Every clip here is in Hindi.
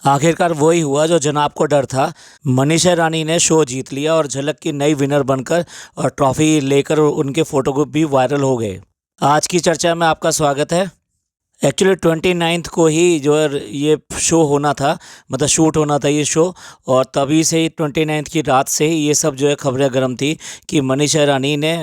आखिरकार वही हुआ जो जनाब को डर था। मनीषा रानी ने शो जीत लिया और झलक की नई विनर बनकर और ट्रॉफी लेकर उनके फोटो भी वायरल हो गए। आज की चर्चा में आपका स्वागत है। एक्चुअली 29 को ही जो है ये शो होना था, मतलब शूट होना था ये शो। और तभी से ही 29 की रात से ही ये सब जो है खबरें गर्म थी कि मनीषा रानी ने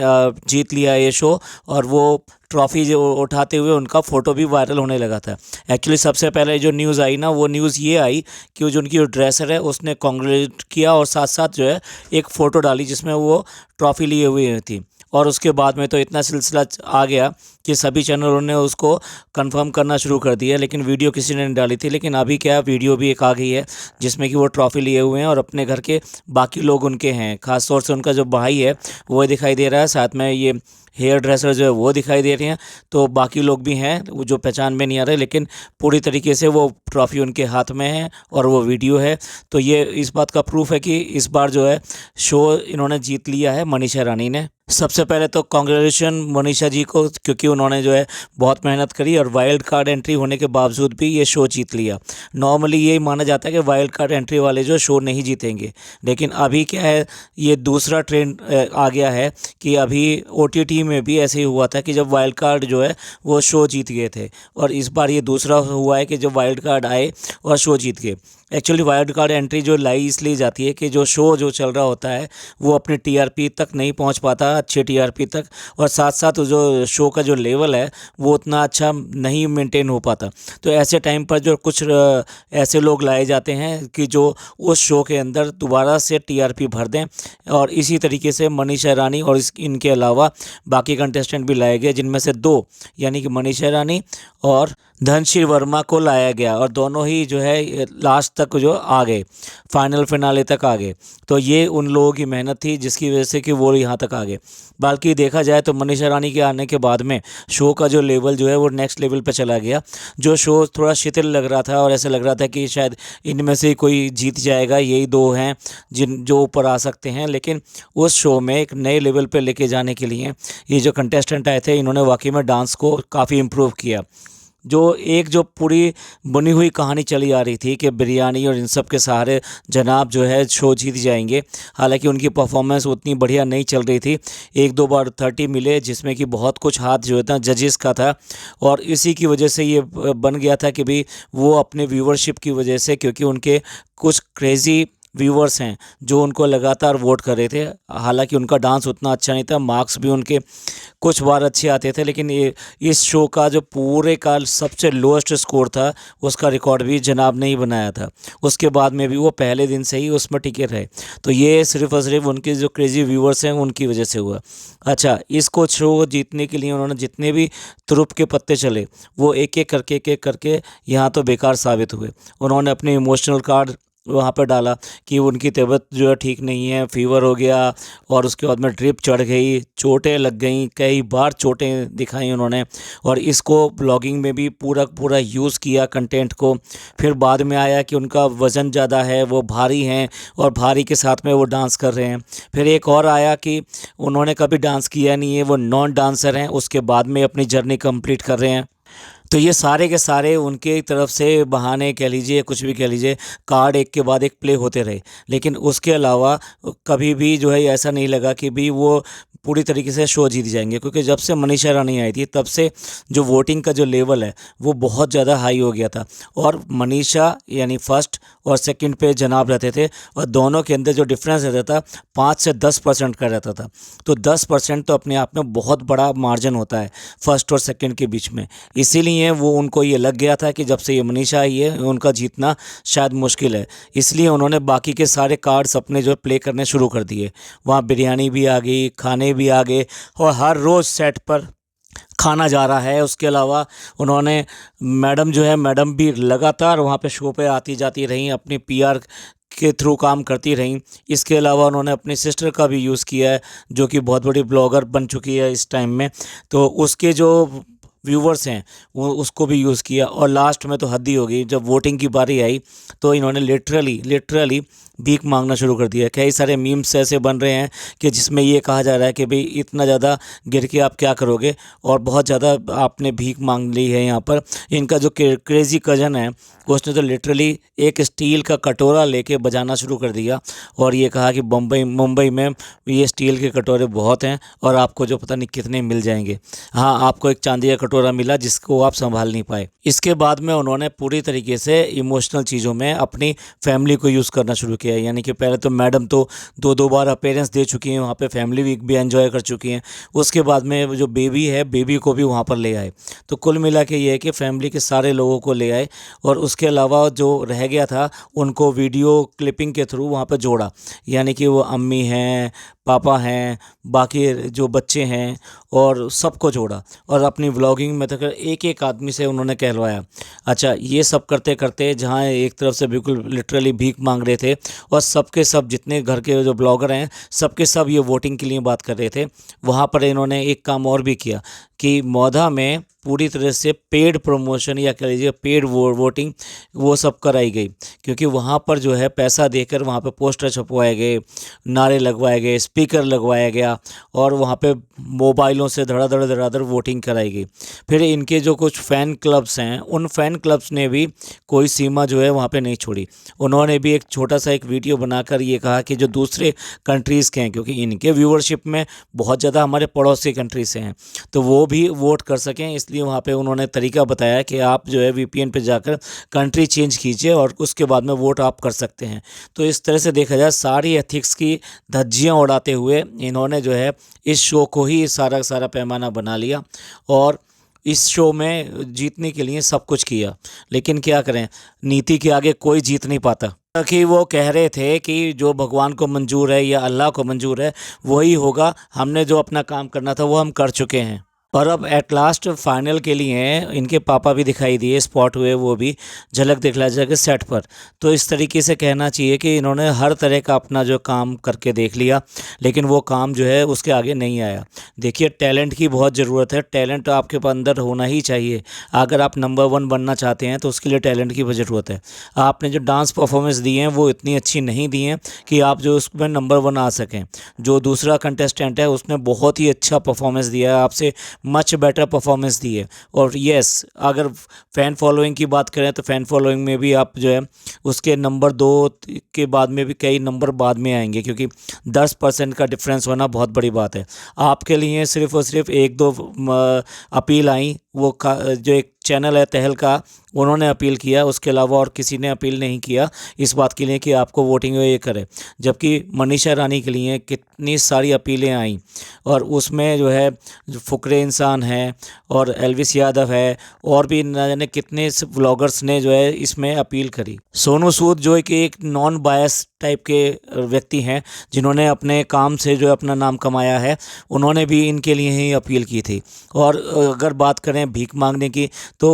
जीत लिया ये शो और वो ट्रॉफ़ी जो उठाते हुए उनका फ़ोटो भी वायरल होने लगा था। एक्चुअली सबसे पहले जो न्यूज़ आई ना, वो न्यूज़ ये आई कि जो उनकी ड्रेसर है उसने कॉन्ग्रेचुलेट किया और साथ साथ जो है एक फ़ोटो डाली जिसमें वो ट्रॉफ़ी लिए हुए थी। और उसके बाद में तो इतना सिलसिला आ गया कि सभी चैनलों ने उसको कंफर्म करना शुरू कर दिया, लेकिन वीडियो किसी ने नहीं डाली थी। लेकिन अभी क्या वीडियो भी एक आ गई है जिसमें कि वो ट्रॉफ़ी लिए हुए हैं और अपने घर के बाकी लोग उनके हैं, ख़ास तौर से उनका जो भाई है वो दिखाई दे रहा है, साथ में ये हेयर ड्रेसर जो है वो दिखाई दे रही हैं। तो बाकी लोग भी हैं वो जो पहचान में नहीं आ रहे, लेकिन पूरी तरीके से वो ट्रॉफ़ी उनके हाथ में है और वो वीडियो है। तो ये इस बात का प्रूफ है कि इस बार जो है शो इन्होंने जीत लिया है मनीषा रानी ने। सबसे पहले तो कांग्रेचुलेशन मनीषा जी को, क्योंकि उन्होंने जो है बहुत मेहनत करी और वाइल्ड कार्ड एंट्री होने के बावजूद भी ये शो जीत लिया। नॉर्मली यही माना जाता है कि वाइल्ड कार्ड एंट्री वाले जो शो नहीं जीतेंगे, लेकिन अभी क्या है, ये दूसरा ट्रेंड आ गया है कि अभी OTT में भी ऐसे ही हुआ था कि जब वाइल्ड कार्ड जो है वो शो जीत गए थे, और इस बार ये दूसरा हुआ है कि जब वाइल्ड कार्ड आए और शो जीत गए। एक्चुअली वाइल्ड कार्ड एंट्री जो लाई इसलिए जाती है कि जो शो जो चल रहा होता है वो अपने TRP तक नहीं पहुंच पाता, अच्छे TRP तक, और साथ साथ जो शो का जो लेवल है वो उतना अच्छा नहीं मेंटेन हो पाता। तो ऐसे टाइम पर जो कुछ ऐसे लोग लाए जाते हैं कि जो उस शो के अंदर दोबारा से TRP भर दें, और इसी तरीके से मनीषा रानी और इनके अलावा बाकी कंटेस्टेंट भी लाए गए, जिनमें से दो यानी कि मनीषा रानी और धनश्री वर्मा को लाया गया, और दोनों ही जो है लास्ट तक जो आ गए, फाइनल फिनाले तक आ गए। तो ये उन लोगों की मेहनत थी जिसकी वजह से कि वो यहाँ तक आ गए। बल्कि देखा जाए तो मनीषा रानी के आने के बाद में शो का जो लेवल जो है वो नेक्स्ट लेवल पे चला गया। जो शो थोड़ा शिथिल लग रहा था और ऐसा लग रहा था कि शायद इनमें से कोई जीत जाएगा, यही दो हैं जिन जो ऊपर आ सकते हैं, लेकिन उस शो में एक नए लेवल पे लेके जाने के लिए ये जो कंटेस्टेंट आए थे इन्होंने वाकई में डांस को काफ़ी इम्प्रूव किया। जो पूरी बनी हुई कहानी चली आ रही थी कि बिरयानी और इन सब के सहारे जनाब जो है शो जीत जाएंगे, हालांकि उनकी परफॉर्मेंस उतनी बढ़िया नहीं चल रही थी। एक दो बार 30 मिले जिसमें कि बहुत कुछ हाथ जो था जजेस का था, और इसी की वजह से ये बन गया था कि भी वो अपने व्यूवरशिप की वजह से, क्योंकि उनके कुछ क्रेज़ी व्यूवर्स हैं जो उनको लगातार वोट कर रहे थे। हालांकि उनका डांस उतना अच्छा नहीं था, मार्क्स भी उनके कुछ बार अच्छे आते थे, लेकिन ये इस शो का जो पूरे का सबसे लोएस्ट स्कोर था उसका रिकॉर्ड भी जनाब ने ही बनाया था। उसके बाद में भी वो पहले दिन से ही उसमें टिके रहे। तो ये सिर्फ और सिर्फ उनके जो क्रेज़ी व्यूवर्स हैं उनकी वजह से हुआ। अच्छा, इसको शो जीतने के लिए उन्होंने जितने भी तुरुप के पत्ते चले वो एक एक करके यहाँ तो बेकार साबित हुए। उन्होंने अपने इमोशनल कार्ड वहाँ पर डाला कि उनकी तबीयत जो है ठीक नहीं है, फीवर हो गया, और उसके बाद में ड्रिप चढ़ गई, चोटें लग गई, कई बार चोटें दिखाई उन्होंने, और इसको ब्लॉगिंग में भी पूरा यूज़ किया कंटेंट को। फिर बाद में आया कि उनका वज़न ज़्यादा है, वो भारी हैं और भारी के साथ में वो डांस कर रहे हैं। फिर एक और आया कि उन्होंने कभी डांस किया नहीं है, वो नॉन डांसर हैं, उसके बाद में अपनी जर्नी कंप्लीट कर रहे हैं। तो ये सारे के सारे उनके तरफ से बहाने कह लीजिए, कुछ भी कह लीजिए, कार्ड एक के बाद एक प्ले होते रहे। लेकिन उसके अलावा कभी भी जो है ऐसा नहीं लगा कि भी वो पूरी तरीके से शो जीत जाएंगे, क्योंकि जब से मनीषा रानी आई थी तब से जो वोटिंग का जो लेवल है वो बहुत ज़्यादा हाई हो गया था, और मनीषा यानी फर्स्ट और सेकंड पे जनाब रहते थे, और दोनों के अंदर जो डिफरेंस रहता था 5 से 10% का रहता था। तो 10% तो अपने आप में बहुत बड़ा मार्जिन होता है फर्स्ट और सेकंड के बीच में। इसीलिए वो उनको ये लग गया था कि जब से ये मनीषा आई है उनका जीतना शायद मुश्किल है, इसलिए उन्होंने बाकी के सारे कार्ड्स अपने जो प्ले करने शुरू कर दिए। वहाँ बिरयानी भी आ गई, खाने भी आ गए, और हर रोज़ सेट पर खाना जा रहा है। उसके अलावा उन्होंने मैडम जो है, मैडम भी लगातार वहाँ पे शो पे आती जाती रहीं, अपनी PR के थ्रू काम करती रहीं। इसके अलावा उन्होंने अपनी सिस्टर का भी यूज़ किया है जो कि बहुत बड़ी ब्लॉगर बन चुकी है इस टाइम में। तो उसके जो व्यूवर्स हैं वो उसको भी यूज़ किया। और लास्ट में तो हद ही हो गई, जब वोटिंग की बारी आई तो इन्होंने लिटरली भीख मांगना शुरू कर दिया। कई सारे मीम्स ऐसे बन रहे हैं कि जिसमें ये कहा जा रहा है कि भाई इतना ज़्यादा गिर के आप क्या करोगे, और बहुत ज़्यादा आपने भीख मांग ली है यहाँ पर। इनका जो क्रेज़ी कज़न है उसने तो लिटरली एक स्टील का कटोरा लेके बजाना शुरू कर दिया और ये कहा कि मुंबई में ये स्टील के कटोरे बहुत हैं और आपको जो पता नहीं कितने मिल जाएंगे। हाँ, आपको एक चांदी का कटोरा मिला जिसको आप संभाल नहीं पाए। इसके बाद में उन्होंने पूरी तरीके से इमोशनल चीज़ों में अपनी फैमिली को यूज़ करना शुरू किया। यानी कि पहले तो मैडम तो दो बार अपीयरेंस दे चुकी हैं वहाँ पे, फैमिली वीक भी एंजॉय कर चुकी हैं। उसके बाद में जो बेबी है, बेबी को भी वहाँ पर ले आए। तो कुल मिला के ये है कि फैमिली के सारे लोगों को ले आए और उसके अलावा जो रह गया था उनको वीडियो क्लिपिंग के थ्रू वहाँ पर जोड़ा। यानी कि वो अम्मी हैं, पापा हैं, बाकी जो बच्चे हैं और सबको जोड़ा और अपनी व्लॉगिंग में तक एक एक आदमी से उन्होंने कहलवाया। अच्छा, ये सब करते करते जहाँ एक तरफ से बिल्कुल लिटरली भीख मांग रहे थे और सबके सब जितने घर के जो ब्लॉगर हैं सबके सब ये वोटिंग के लिए बात कर रहे थे, वहाँ पर इन्होंने एक काम और भी किया कि मौधा में पूरी तरह से पेड प्रमोशन या कह लीजिए पेड वोटिंग वो सब कराई गई। क्योंकि वहाँ पर जो है पैसा देकर वहाँ पर पोस्टर छपवाए गए, नारे लगवाए गए, स्पीकर लगवाया गया और वहाँ पे मोबाइलों से धड़ाधड़ वोटिंग कराई गई। फिर इनके जो कुछ फ़ैन क्लब्स हैं उन फ़ैन क्लब्स ने भी कोई सीमा जो है वहाँ पे नहीं छोड़ी। उन्होंने भी एक छोटा सा एक वीडियो बनाकर ये कहा कि जो दूसरे कंट्रीज़ के हैं, क्योंकि इनके व्यूअरशिप में बहुत ज़्यादा हमारे पड़ोसी कंट्री से हैं, तो वो भी वोट कर सकें, इसलिए वहाँ पे उन्होंने तरीका बताया कि आप जो है वीपीएन पे जाकर कंट्री चेंज कीजिए और उसके बाद में वोट आप कर सकते हैं। तो इस तरह से देखा जाए सारी एथिक्स की धज्जियाँ उड़ाते हुए इन्होंने जो है इस शो को ही सारा पैमाना बना लिया और इस शो में जीतने के लिए सब कुछ किया। लेकिन क्या करें, नीति के आगे कोई जीत नहीं पाता। कि वो कह रहे थे कि जो भगवान को मंजूर है या अल्लाह को मंजूर है वही होगा, हमने जो अपना काम करना था वो हम कर चुके हैं। और अब एट लास्ट फाइनल के लिए इनके पापा भी दिखाई दिए, स्पॉट हुए, वो भी झलक दिखला जाके सेट पर। तो इस तरीके से कहना चाहिए कि इन्होंने हर तरह का अपना जो काम करके देख लिया, लेकिन वो काम जो है उसके आगे नहीं आया। देखिए, टैलेंट की बहुत ज़रूरत है, टैलेंट आपके अंदर होना ही चाहिए। अगर आप नंबर 1 बनना चाहते हैं तो उसके लिए टैलेंट की ज़रूरत है। आपने जो डांस परफॉर्मेंस दी हैं वो इतनी अच्छी नहीं दी हैं कि आप जो उसमें नंबर 1 आ सकें। जो दूसरा कंटेस्टेंट है उसने बहुत ही अच्छा परफॉर्मेंस दिया है, आपसे मच बेटर परफॉर्मेंस दी है। और यस, अगर फ़ैन फॉलोइंग की बात करें तो फ़ैन फॉलोइंग में भी आप जो है उसके नंबर 2 के बाद में भी कई नंबर बाद में आएंगे, क्योंकि 10% का डिफरेंस होना बहुत बड़ी बात है। आपके लिए सिर्फ़ और सिर्फ 1-2 अपील आई, वो जो एक चैनल है तहल का, उन्होंने अपील किया, उसके अलावा और किसी ने अपील नहीं किया इस बात के लिए कि आपको वोटिंग ये करे। जबकि मनीषा रानी के लिए कितनी सारी अपीलें आईं और उसमें जो है जो फुकरे इंसान है और एल्विस यादव है और भी न जाने कितने व्लॉगर्स ने जो है इसमें अपील करी। सोनू सूद जो एक नॉन बायस टाइप के व्यक्ति हैं जिन्होंने अपने काम से जो अपना नाम कमाया है, उन्होंने भी इनके लिए ही अपील की थी। और अगर बात करें भीख मांगने की तो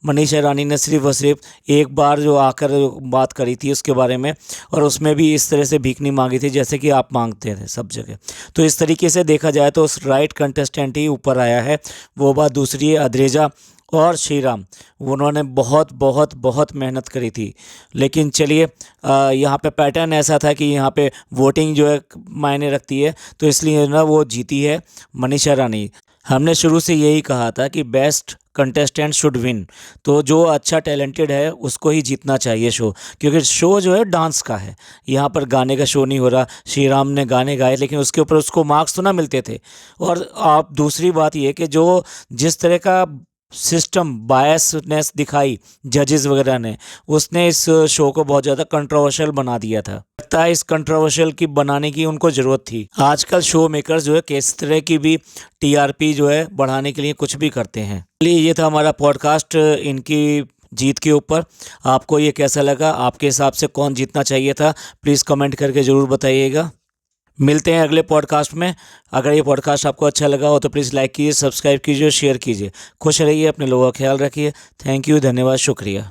मनीषा रानी ने सिर्फ और सिर्फ एक बार जो आकर बात करी थी उसके बारे में, और उसमें भी इस तरह से भीख नहीं मांगी थी जैसे कि आप मांगते थे सब जगह। तो इस तरीके से देखा जाए तो उस राइट कंटेस्टेंट ही ऊपर आया है। वो बात दूसरी है अद्रेजा और श्रीराम, उन्होंने बहुत मेहनत करी थी। लेकिन चलिए, यहाँ पे पैटर्न ऐसा था कि यहाँ पे वोटिंग जो है मायने रखती है, तो इसलिए ना वो जीती है मनीषा रानी। हमने शुरू से यही कहा था कि बेस्ट कंटेस्टेंट शुड विन, तो जो अच्छा टैलेंटेड है उसको ही जीतना चाहिए शो, क्योंकि शो जो है डांस का है, यहाँ पर गाने का शो नहीं हो रहा। श्रीराम ने गाने गाए लेकिन उसके ऊपर उसको मार्क्स तो ना मिलते थे। और आप दूसरी बात ये कि जो जिस तरह का सिस्टम बायसनेस दिखाई जजेस वगैरह ने, उसने इस शो को बहुत ज़्यादा कंट्रोवर्शियल बना दिया था। लगता है इस कंट्रोवर्शियल की बनाने की उनको ज़रूरत थी। आजकल शो मेकर्स जो है किस तरह की भी टीआरपी जो है बढ़ाने के लिए कुछ भी करते हैं। चलिए, ये था हमारा पॉडकास्ट इनकी जीत के ऊपर। आपको ये कैसा लगा? आपके हिसाब से कौन जीतना चाहिए था? प्लीज़ कमेंट करके ज़रूर बताइएगा। मिलते हैं अगले पॉडकास्ट में। अगर ये पॉडकास्ट आपको अच्छा लगा हो तो प्लीज़ लाइक कीजिए, सब्सक्राइब कीजिए और शेयर कीजिए। खुश रहिए, अपने लोगों का ख्याल रखिए। थैंक यू, धन्यवाद, शुक्रिया।